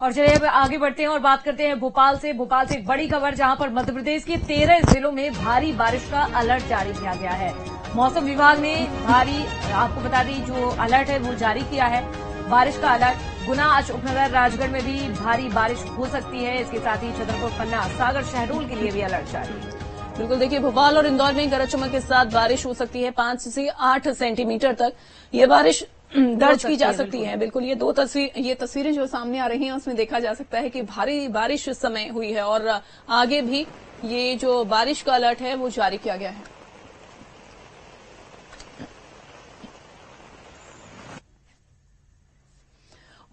और चलिए अब आगे बढ़ते हैं और बात करते हैं भोपाल से एक बड़ी खबर, जहां पर मध्य प्रदेश के 13 जिलों में भारी बारिश का अलर्ट जारी किया गया है। मौसम विभाग ने आपको बता दें, जो अलर्ट है वो जारी किया है। बारिश का अलर्ट गुना, अशोकनगर, राजगढ़ में भी भारी बारिश हो सकती है। इसके साथ ही छतरपुर, पन्ना, सागर, शहडोल के लिए भी अलर्ट जारी है। बिल्कुल, देखिए भोपाल और इंदौर में गरज चमक के साथ बारिश हो सकती है। 5 से 8 सेंटीमीटर तक ये बारिश दर्ज की जा सकती है। बिल्कुल, ये तस्वीरें जो सामने आ रही हैं उसमें देखा जा सकता है कि भारी बारिश इस समय हुई है और आगे भी ये जो बारिश का अलर्ट है वो जारी किया गया है।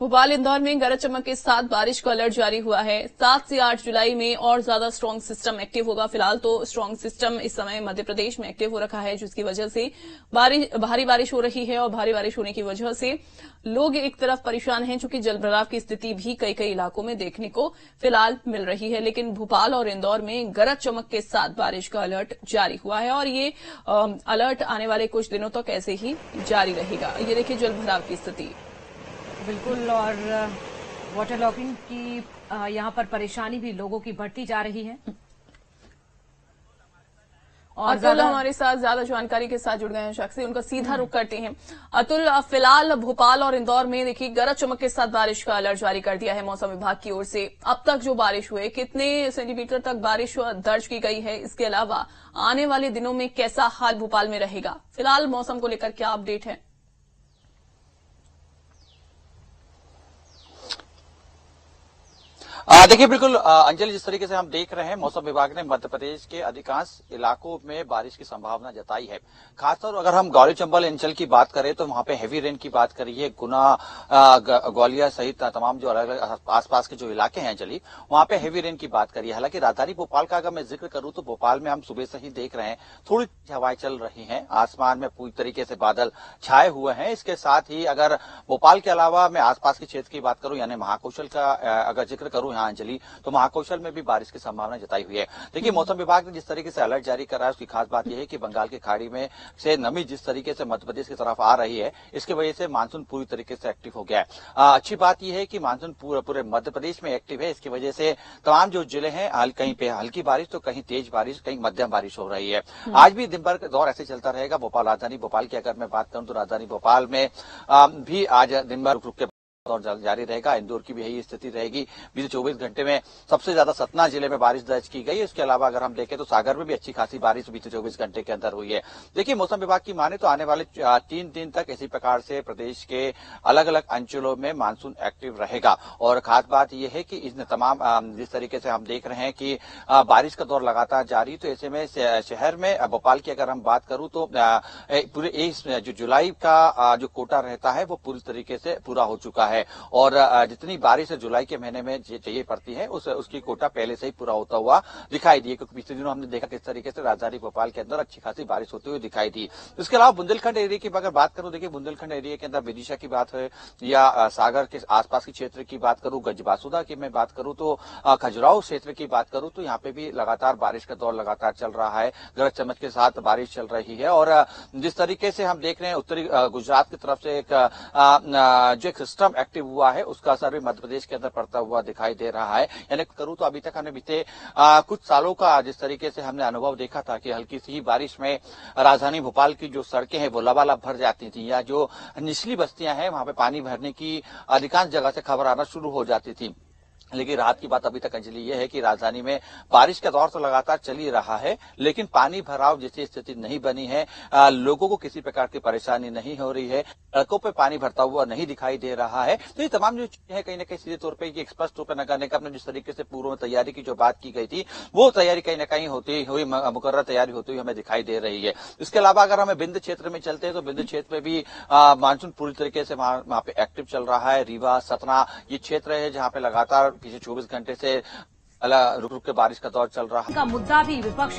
भोपाल, इंदौर में गरज चमक के साथ बारिश का अलर्ट जारी हुआ है। 7 से 8 जुलाई में और ज्यादा स्ट्रांग सिस्टम एक्टिव होगा। फिलहाल तो स्ट्रांग सिस्टम इस समय मध्य प्रदेश में एक्टिव हो रखा है, जिसकी वजह से भारी बारिश हो रही है और भारी बारिश होने की वजह से लोग एक तरफ परेशान हैं, चूंकि जलभराव की स्थिति भी कई इलाकों में देखने को फिलहाल मिल रही है। लेकिन भोपाल और इंदौर में गरज चमक के साथ बारिश का अलर्ट जारी हुआ है और ये अलर्ट आने वाले कुछ दिनों तक ऐसे ही जारी रहेगा। ये देखिए जलभराव की स्थिति। बिल्कुल, और वाटर लॉगिंग की यहाँ पर परेशानी भी लोगों की बढ़ती जा रही है। और अतुल हमारे साथ ज्यादा जानकारी के साथ जुड़ गए हैं शख्स से, उनका सीधा रुख करते हैं। अतुल, फिलहाल भोपाल और इंदौर में देखिए गरज चमक के साथ बारिश का अलर्ट जारी कर दिया है मौसम विभाग की ओर से। अब तक जो बारिश हुई, कितने सेंटीमीटर तक बारिश दर्ज की गई है? इसके अलावा आने वाले दिनों में कैसा हाल भोपाल में रहेगा? फिलहाल मौसम को लेकर क्या अपडेट है? देखिए बिल्कुल अंजलि, जिस तरीके से हम देख रहे हैं मौसम विभाग ने मध्य प्रदेश के अधिकांश इलाकों में बारिश की संभावना जताई है। खासतौर अगर हम गौरी चंबल अंचल की बात करें तो वहां पे हेवी रेन की बात करी है। गुना, ग्वालियर सहित तमाम जो अलग अलग आसपास के जो इलाके हैं अंजलि, वहां पे हेवी रेन की बात करी है। हालांकि राजधानी भोपाल का अगर मैं जिक्र करूं तो भोपाल में हम सुबह से ही देख रहे हैं थोड़ी हवाएं चल रही हैं, आसमान में पूरी तरीके से बादल छाए हुए हैं। इसके साथ ही अगर भोपाल के अलावा मैं आसपास के क्षेत्र की बात करूं, यानी महाकौशल का अगर जिक्र करूं अंजलि, तो महाकौशल में भी बारिश की संभावना जताई हुई है। देखिए मौसम विभाग ने जिस तरीके से अलर्ट जारी करा है उसकी खास बात यह है कि बंगाल की खाड़ी में से नमी जिस तरीके से मध्य प्रदेश की तरफ आ रही है, इसकी वजह से मानसून पूरी तरीके से एक्टिव हो गया है। अच्छी बात यह है कि मानसून पूरे मध्य प्रदेश में एक्टिव है। इसकी वजह से तमाम जो जिले हैं, कहीं पे हल्की बारिश तो कहीं तेज बारिश, कहीं मध्यम बारिश हो रही है। आज भी दिन भर का दौर ऐसे चलता रहेगा। भोपाल, राजधानी भोपाल की अगर मैं बात करूं तो राजधानी भोपाल में भी आज दिन भर रुक के और जारी रहेगा। इंदौर की भी यही स्थिति रहेगी। बीते 24 घंटे में सबसे ज्यादा सतना जिले में बारिश दर्ज की गई। इसके अलावा अगर हम देखें तो सागर में भी अच्छी खासी बारिश बीते 24 घंटे के अंदर हुई है। देखिए मौसम विभाग की माने तो आने वाले 3 दिन तक इसी प्रकार से प्रदेश के अलग अलग अंचलों में मानसून एक्टिव रहेगा। और खास बात यह है कि इन तमाम जिस तरीके से हम देख रहे हैं कि बारिश का दौर लगातार जारी, तो ऐसे में शहर में भोपाल की अगर हम बात करूं तो पूरे जो जुलाई का जो कोटा रहता है वो पूरी तरीके से पूरा हो चुका है और जितनी बारिश जुलाई के महीने में चाहिए पड़ती है उसकी कोटा पहले से ही पूरा होता हुआ दिखाई दी, क्योंकि पिछले दिनों हमने देखा किस तरीके से राजधानी भोपाल के अंदर अच्छी खासी बारिश होती हुई दिखाई दी। इसके अलावा बुंदेलखंड एरिया की अगर बात करूं, देखिए बुंदेलखंड एरिया के अंदर विदिशा की बात है या सागर के आसपास के क्षेत्र की बात करूं, गंजबासुदा की मैं बात करूं तो खजुराहो क्षेत्र की बात करूं तो यहाँ पे भी लगातार बारिश का दौर लगातार चल रहा है। गरज चमक के साथ बारिश चल रही है और जिस तरीके से हम देख रहे हैं उत्तरी गुजरात की तरफ से जो एक सिस्टम एक्टिव हुआ है उसका असर भी मध्य प्रदेश के अंदर पड़ता हुआ दिखाई दे रहा है। यानी करूं तो अभी तक हमने बीते कुछ सालों का जिस तरीके से हमने अनुभव देखा था कि हल्की सी ही बारिश में राजधानी भोपाल की जो सड़कें हैं वो लबालब भर जाती थी या जो निचली बस्तियां हैं वहां पे पानी भरने की अधिकांश जगह से खबर आना शुरू हो जाती थी। लेकिन राहत की बात अभी तक अंजलि ये है कि राजधानी में बारिश का दौर तो लगातार चल ही रहा है, लेकिन पानी भराव जैसी स्थिति नहीं बनी है। लोगों को किसी प्रकार की परेशानी नहीं हो रही है, सड़कों पे पानी भरता हुआ नहीं दिखाई दे रहा है। तो ये तमाम जो चीजें हैं कहीं ना कहीं सीधे तौर पर स्पष्ट रूप में न करने का अपने जिस तरीके से पूर्व में तैयारी की जो बात की गई थी वो तैयारी कहीं ना कहीं होती हुई मुकर्रर तैयारी होती हुई हमें दिखाई दे रही है। इसके अलावा अगर हमें बिंद क्षेत्र में चलते हैं तो बिंद क्षेत्र में भी मानसून पूरी तरीके से वहां पे एक्टिव चल रहा है। रीवा, सतना ये क्षेत्र है जहां पे लगातार पिछले 24 घंटे से रुक रुक के बारिश का दौर चल रहा है। का मुद्दा भी विपक्ष